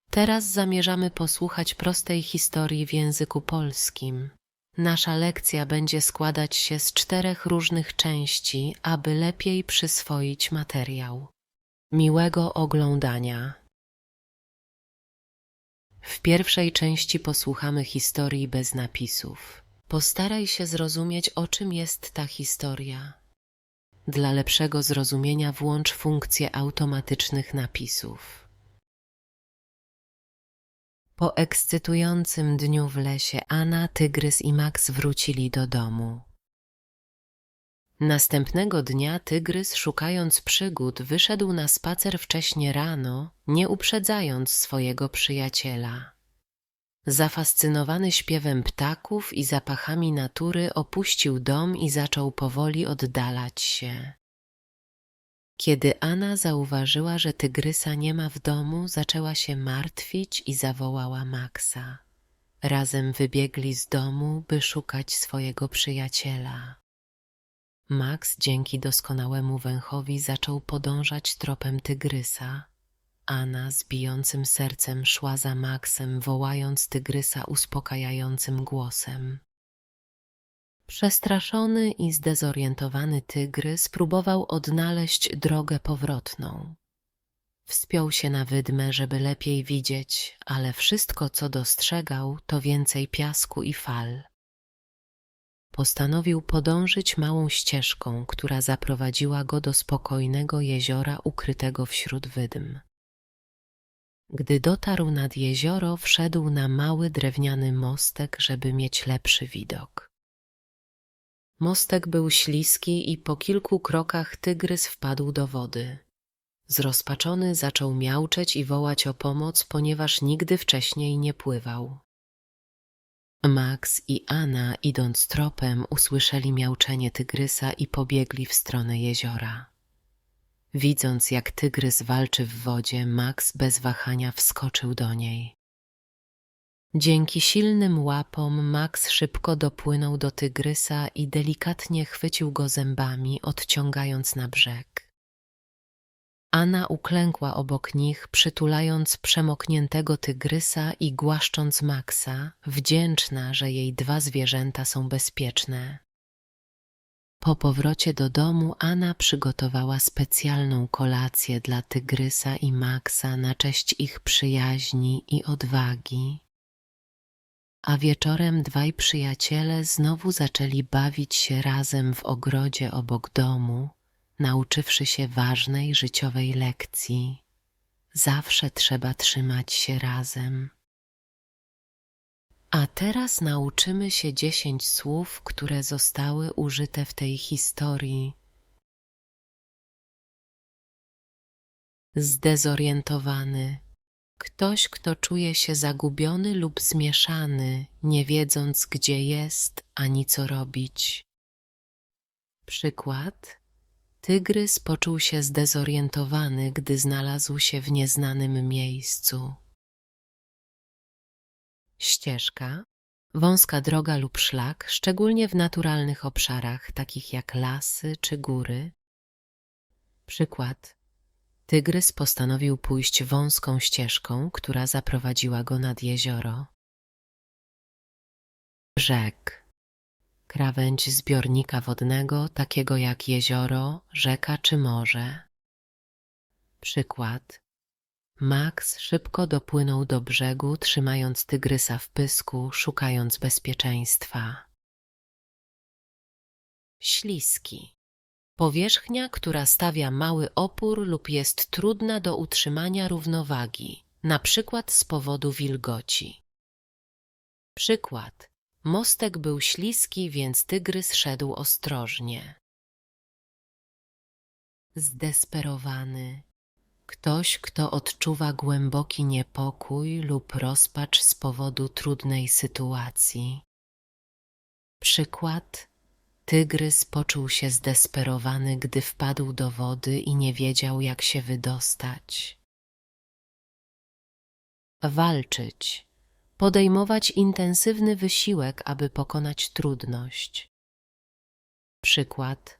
Teraz zamierzamy posłuchać prostej historii w języku polskim. Nasza lekcja będzie składać się z 4 różnych części, aby lepiej przyswoić materiał. Miłego oglądania. W pierwszej części posłuchamy historii bez napisów. Postaraj się zrozumieć, o czym jest ta historia. Dla lepszego zrozumienia włącz funkcję automatycznych napisów. Po ekscytującym dniu w lesie Anna, Tygrys i Max wrócili do domu. Następnego dnia Tygrys, szukając przygód, wyszedł na spacer wcześnie rano, nie uprzedzając swojego przyjaciela. Zafascynowany śpiewem ptaków i zapachami natury, opuścił dom i zaczął powoli oddalać się. Kiedy Anna zauważyła, że Tygrysa nie ma w domu, zaczęła się martwić i zawołała Maxa. Razem wybiegli z domu, by szukać swojego przyjaciela. Max dzięki doskonałemu węchowi zaczął podążać tropem Tygrysa. Anna z bijącym sercem szła za Maxem, wołając Tygrysa uspokajającym głosem. Przestraszony i zdezorientowany Tygrys próbował odnaleźć drogę powrotną. Wspiął się na wydmę, żeby lepiej widzieć, ale wszystko, co dostrzegał, to więcej piasku i fal. Postanowił podążyć małą ścieżką, która zaprowadziła go do spokojnego jeziora ukrytego wśród wydm. Gdy dotarł nad jezioro, wszedł na mały drewniany mostek, żeby mieć lepszy widok. Mostek był śliski i po kilku krokach Tygrys wpadł do wody. Zrozpaczony zaczął miauczeć i wołać o pomoc, ponieważ nigdy wcześniej nie pływał. Max i Anna, idąc tropem, usłyszeli miauczenie Tygrysa i pobiegli w stronę jeziora. Widząc, jak Tygrys walczy w wodzie, Max bez wahania wskoczył do niej. Dzięki silnym łapom Max szybko dopłynął do Tygrysa i delikatnie chwycił go zębami, odciągając na brzeg. Anna uklękła obok nich, przytulając przemokniętego Tygrysa i głaszcząc Maxa, wdzięczna, że jej 2 zwierzęta są bezpieczne. Po powrocie do domu Anna przygotowała specjalną kolację dla Tygrysa i Maxa na cześć ich przyjaźni i odwagi. A wieczorem 2 przyjaciele znowu zaczęli bawić się razem w ogrodzie obok domu, nauczywszy się ważnej życiowej lekcji. Zawsze trzeba trzymać się razem. A teraz nauczymy się 10 słów, które zostały użyte w tej historii. Zdezorientowany. Ktoś, kto czuje się zagubiony lub zmieszany, nie wiedząc, gdzie jest ani co robić. Przykład. Tygrys poczuł się zdezorientowany, gdy znalazł się w nieznanym miejscu. Ścieżka. Wąska droga lub szlak, szczególnie w naturalnych obszarach, takich jak lasy czy góry. Przykład. Tygrys postanowił pójść wąską ścieżką, która zaprowadziła go nad jezioro. Brzeg. Krawędź zbiornika wodnego, takiego jak jezioro, rzeka czy morze. Przykład. Max szybko dopłynął do brzegu, trzymając Tygrysa w pysku, szukając bezpieczeństwa. Śliski. Powierzchnia, która stawia mały opór lub jest trudna do utrzymania równowagi, na przykład z powodu wilgoci. Przykład. Mostek był śliski, więc Tygrys szedł ostrożnie. Zdesperowany. Ktoś, kto odczuwa głęboki niepokój lub rozpacz z powodu trudnej sytuacji. Przykład. Tygrys poczuł się zdesperowany, gdy wpadł do wody i nie wiedział, jak się wydostać. Walczyć. Podejmować intensywny wysiłek, aby pokonać trudność. Przykład.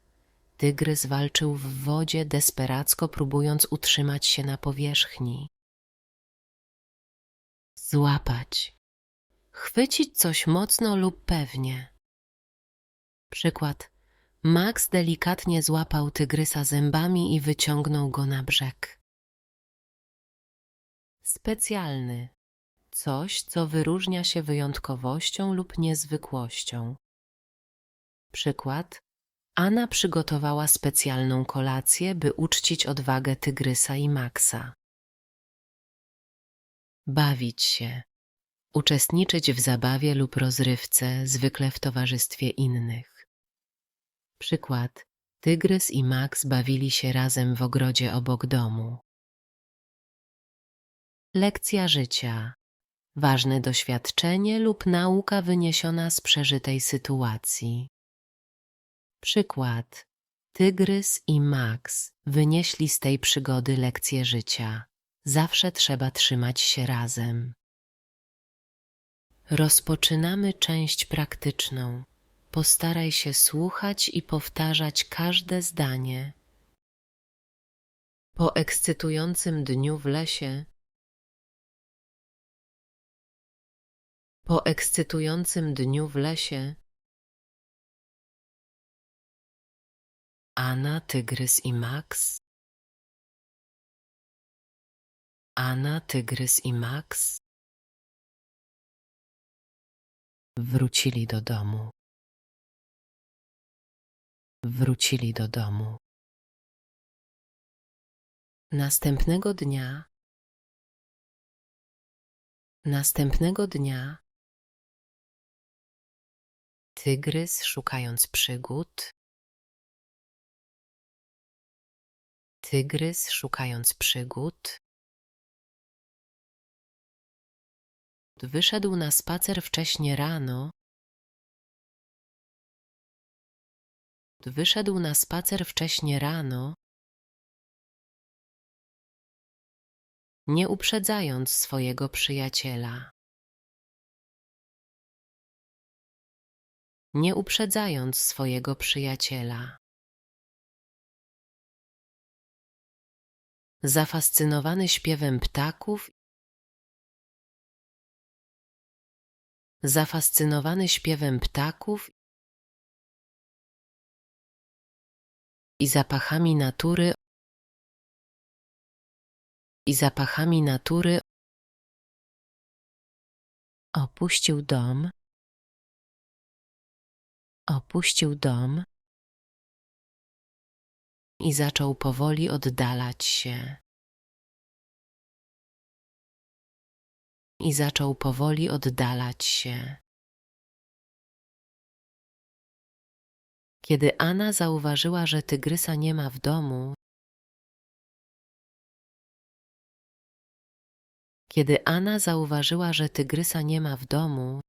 Tygrys walczył w wodzie, desperacko próbując utrzymać się na powierzchni. złapać, chwycić coś mocno lub pewnie. Przykład. Max delikatnie złapał tygrysa zębami i wyciągnął go na brzeg. Specjalny. Coś, co wyróżnia się wyjątkowością lub niezwykłością. Przykład. Anna przygotowała specjalną kolację, by uczcić odwagę tygrysa i Maxa. Bawić się. Uczestniczyć w zabawie lub rozrywce, zwykle w towarzystwie innych. Przykład. Tygrys i Max bawili się razem w ogrodzie obok domu. Lekcja życia. Ważne doświadczenie lub nauka wyniesiona z przeżytej sytuacji. Przykład. Tygrys i Max wynieśli z tej przygody lekcję życia. Zawsze trzeba trzymać się razem. Rozpoczynamy część praktyczną. Postaraj się słuchać i powtarzać każde zdanie. Po ekscytującym dniu w lesie. Po ekscytującym dniu w lesie. Anna, tygrys i Max. Anna, tygrys i Max wrócili do domu. Wrócili do domu. Następnego dnia tygrys, szukając przygód, tygrys, szukając przygód, wyszedł na spacer wcześnie rano. Wyszedł na spacer wcześnie rano, nie uprzedzając swojego przyjaciela. Nie uprzedzając swojego przyjaciela. Zafascynowany śpiewem ptaków. Zafascynowany śpiewem ptaków i zapachami natury. I zapachami natury opuścił dom. Opuścił dom i zaczął powoli oddalać się. I zaczął powoli oddalać się. Kiedy Anna zauważyła, że tygrysa nie ma w domu, kiedy Anna zauważyła, że tygrysa nie ma w domu,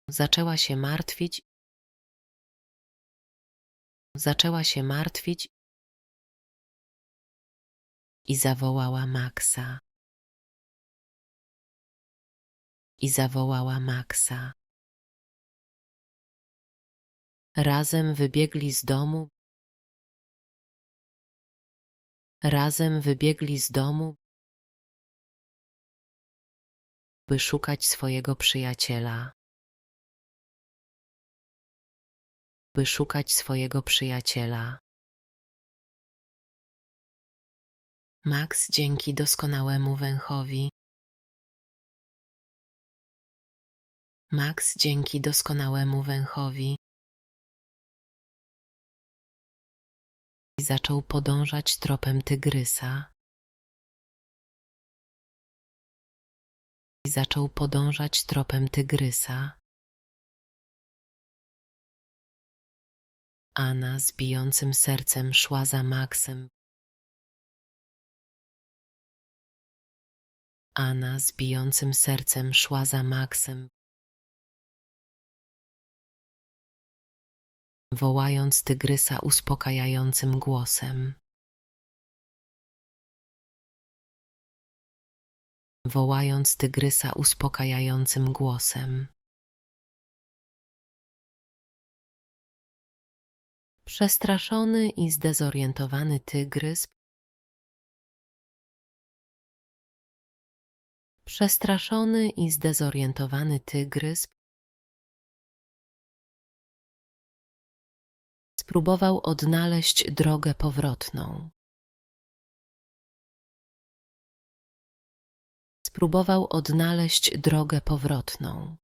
zaczęła się martwić. Zaczęła się martwić i zawołała Maxa. I zawołała Maxa. Razem wybiegli z domu. Razem wybiegli z domu, by szukać swojego przyjaciela. By szukać swojego przyjaciela. Max dzięki doskonałemu węchowi. Max dzięki doskonałemu węchowi zaczął podążać tropem tygrysa. Zaczął podążać tropem tygrysa. Anna z bijącym sercem szła za Maxem. Anna z bijącym sercem szła za Maxem, wołając tygrysa uspokajającym głosem. Wołając tygrysa uspokajającym głosem. Przestraszony i zdezorientowany tygrys Przestraszony i zdezorientowany tygrys spróbował odnaleźć drogę powrotną. Spróbował odnaleźć drogę powrotną.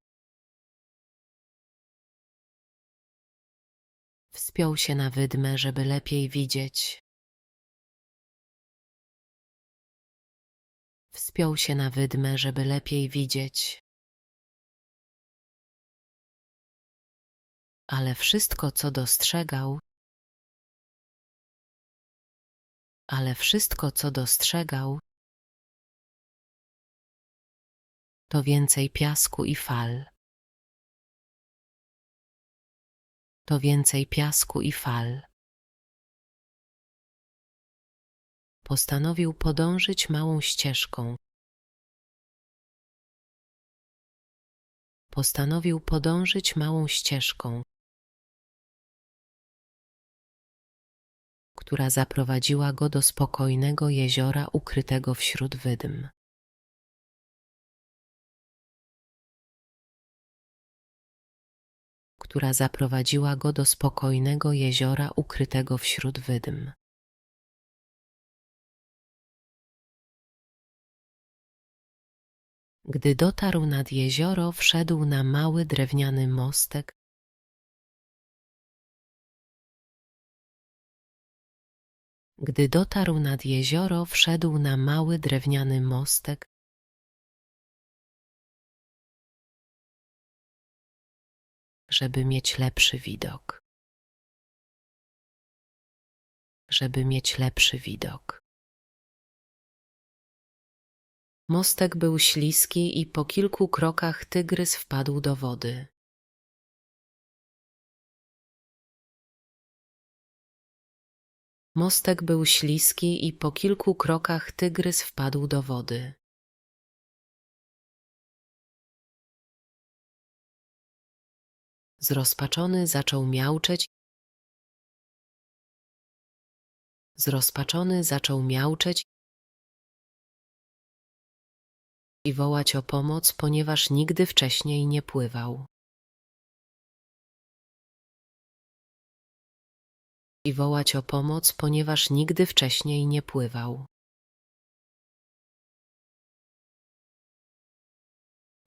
Wspiął się na wydmę, żeby lepiej widzieć. Wspiął się na wydmę, żeby lepiej widzieć. Ale wszystko, co dostrzegał, to więcej piasku i fal. To więcej piasku i fal. Postanowił podążyć małą ścieżką. Postanowił podążyć małą ścieżką, która zaprowadziła go do spokojnego jeziora ukrytego wśród wydm. Która zaprowadziła go do spokojnego jeziora ukrytego wśród wydm. Gdy dotarł nad jezioro, wszedł na mały drewniany mostek, Gdy dotarł nad jezioro, wszedł na mały drewniany mostek, żeby mieć lepszy widok. Żeby mieć lepszy widok. Mostek był śliski i po kilku krokach tygrys wpadł do wody. Mostek był śliski i po kilku krokach tygrys wpadł do wody. Zrozpaczony zaczął miauczeć. Zrozpaczony zaczął miauczeć i wołać o pomoc, ponieważ nigdy wcześniej nie pływał. I wołać o pomoc, ponieważ nigdy wcześniej nie pływał.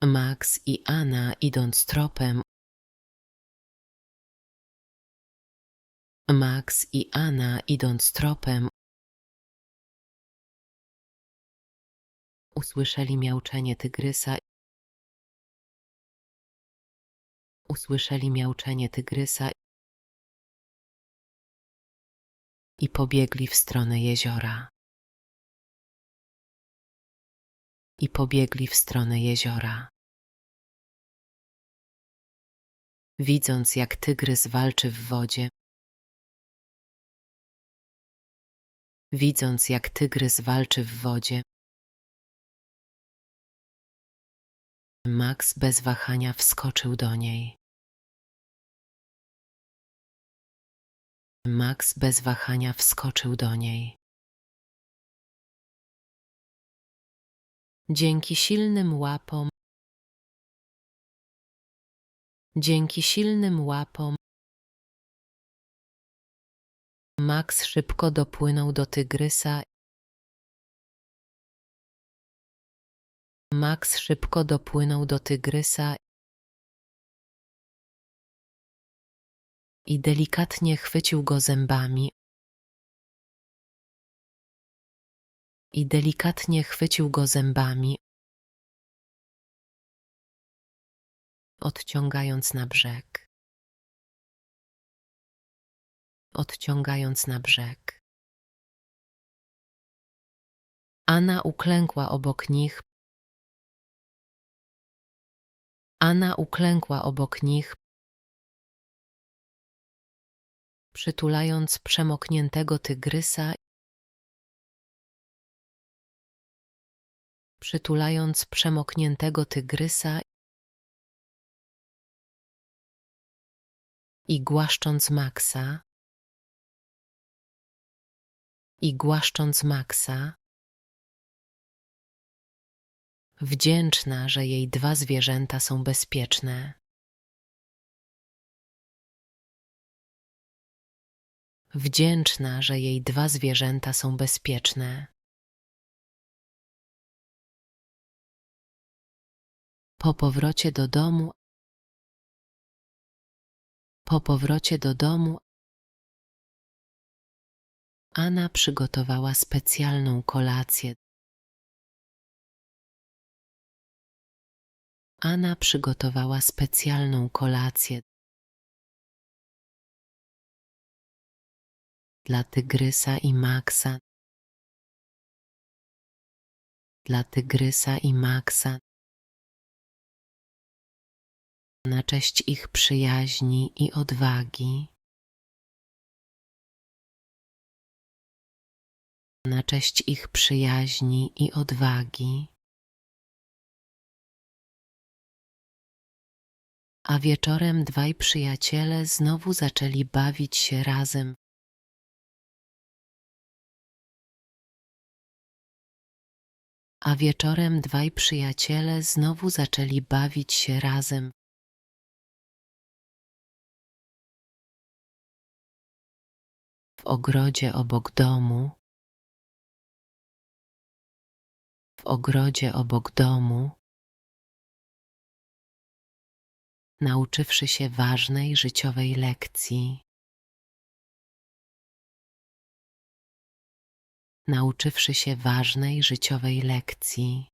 Max i Anna, idąc tropem, Max i Anna, idąc tropem, usłyszeli miauczenie tygrysa. Usłyszeli miauczenie tygrysa i pobiegli w stronę jeziora. I pobiegli w stronę jeziora. Widząc, jak tygrys walczy w wodzie, widząc, jak tygrys walczy w wodzie, Max bez wahania wskoczył do niej. Max bez wahania wskoczył do niej. Dzięki silnym łapom, Max szybko dopłynął do tygrysa. Max szybko dopłynął do tygrysa i delikatnie chwycił go zębami. I delikatnie chwycił go zębami, odciągając na brzeg. Odciągając na brzeg. Anna uklękła obok nich. Anna uklękła obok nich, przytulając przemokniętego tygrysa, przytulając przemokniętego tygrysa i głaszcząc Maxa, Wdzięczna, że jej 2 zwierzęta są bezpieczne. Wdzięczna, że jej 2 zwierzęta są bezpieczne. Po powrocie do domu Anna przygotowała specjalną kolację. Dla Tygrysa i Maxa, na cześć ich przyjaźni i odwagi. A wieczorem 2 przyjaciele znowu zaczęli bawić się razem. W ogrodzie obok domu, nauczywszy się ważnej życiowej lekcji.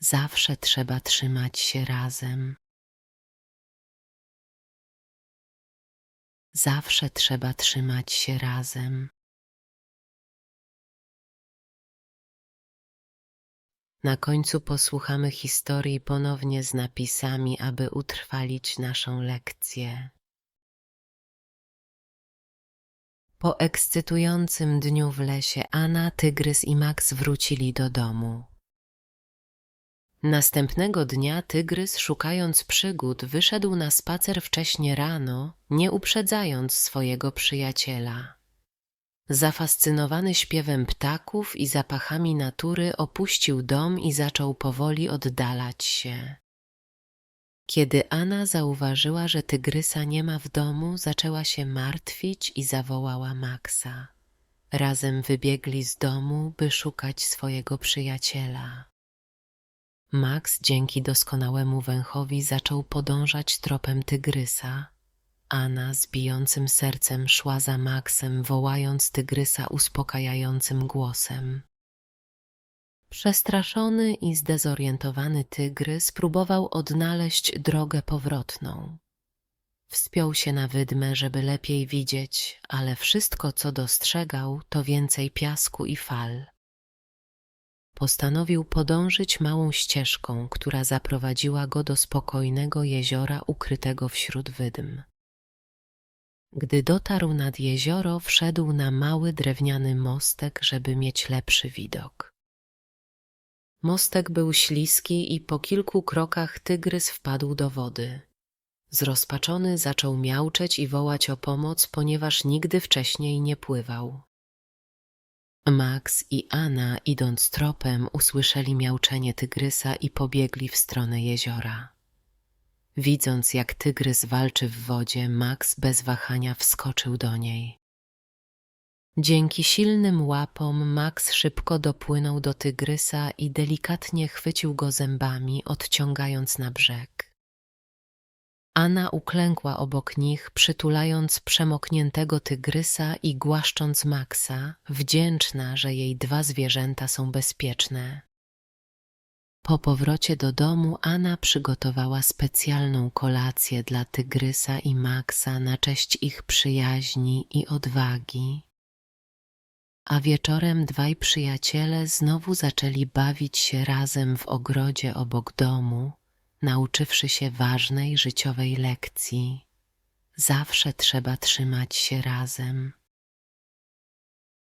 Zawsze trzeba trzymać się razem. Na końcu posłuchamy historii ponownie z napisami, aby utrwalić naszą lekcję. Po ekscytującym dniu w lesie Anna, Tygrys i Max wrócili do domu. Następnego dnia Tygrys, szukając przygód, wyszedł na spacer wcześnie rano, nie uprzedzając swojego przyjaciela. Zafascynowany śpiewem ptaków i zapachami natury, opuścił dom i zaczął powoli oddalać się. Kiedy Anna zauważyła, że Tygrysa nie ma w domu, zaczęła się martwić i zawołała Maxa. Razem wybiegli z domu, by szukać swojego przyjaciela. Max dzięki doskonałemu węchowi zaczął podążać tropem Tygrysa. Anna z bijącym sercem szła za Maxem, wołając Tygrysa uspokajającym głosem. Przestraszony i zdezorientowany Tygrys próbował odnaleźć drogę powrotną. Wspiął się na wydmę, żeby lepiej widzieć, ale wszystko, co dostrzegał, to więcej piasku i fal. Postanowił podążyć małą ścieżką, która zaprowadziła go do spokojnego jeziora ukrytego wśród wydm. Gdy dotarł nad jezioro, wszedł na mały drewniany mostek, żeby mieć lepszy widok. Mostek był śliski i po kilku krokach Tygrys wpadł do wody. Zrozpaczony zaczął miauczeć i wołać o pomoc, ponieważ nigdy wcześniej nie pływał. Max i Anna, idąc tropem, usłyszeli miauczenie Tygrysa i pobiegli w stronę jeziora. Widząc, jak Tygrys walczy w wodzie, Max bez wahania wskoczył do niej. Dzięki silnym łapom Max szybko dopłynął do Tygrysa i delikatnie chwycił go zębami, odciągając na brzeg. Anna uklękła obok nich, przytulając przemokniętego Tygrysa i głaszcząc Maxa, wdzięczna, że jej 2 zwierzęta są bezpieczne. Po powrocie do domu Anna przygotowała specjalną kolację dla Tygrysa i Maxa na cześć ich przyjaźni i odwagi. A wieczorem 2 przyjaciele znowu zaczęli bawić się razem w ogrodzie obok domu, nauczywszy się ważnej życiowej lekcji. Zawsze trzeba trzymać się razem.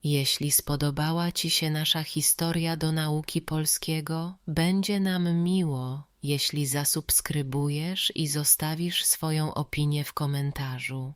Jeśli spodobała Ci się nasza historia do nauki polskiego, będzie nam miło, jeśli zasubskrybujesz i zostawisz swoją opinię w komentarzu.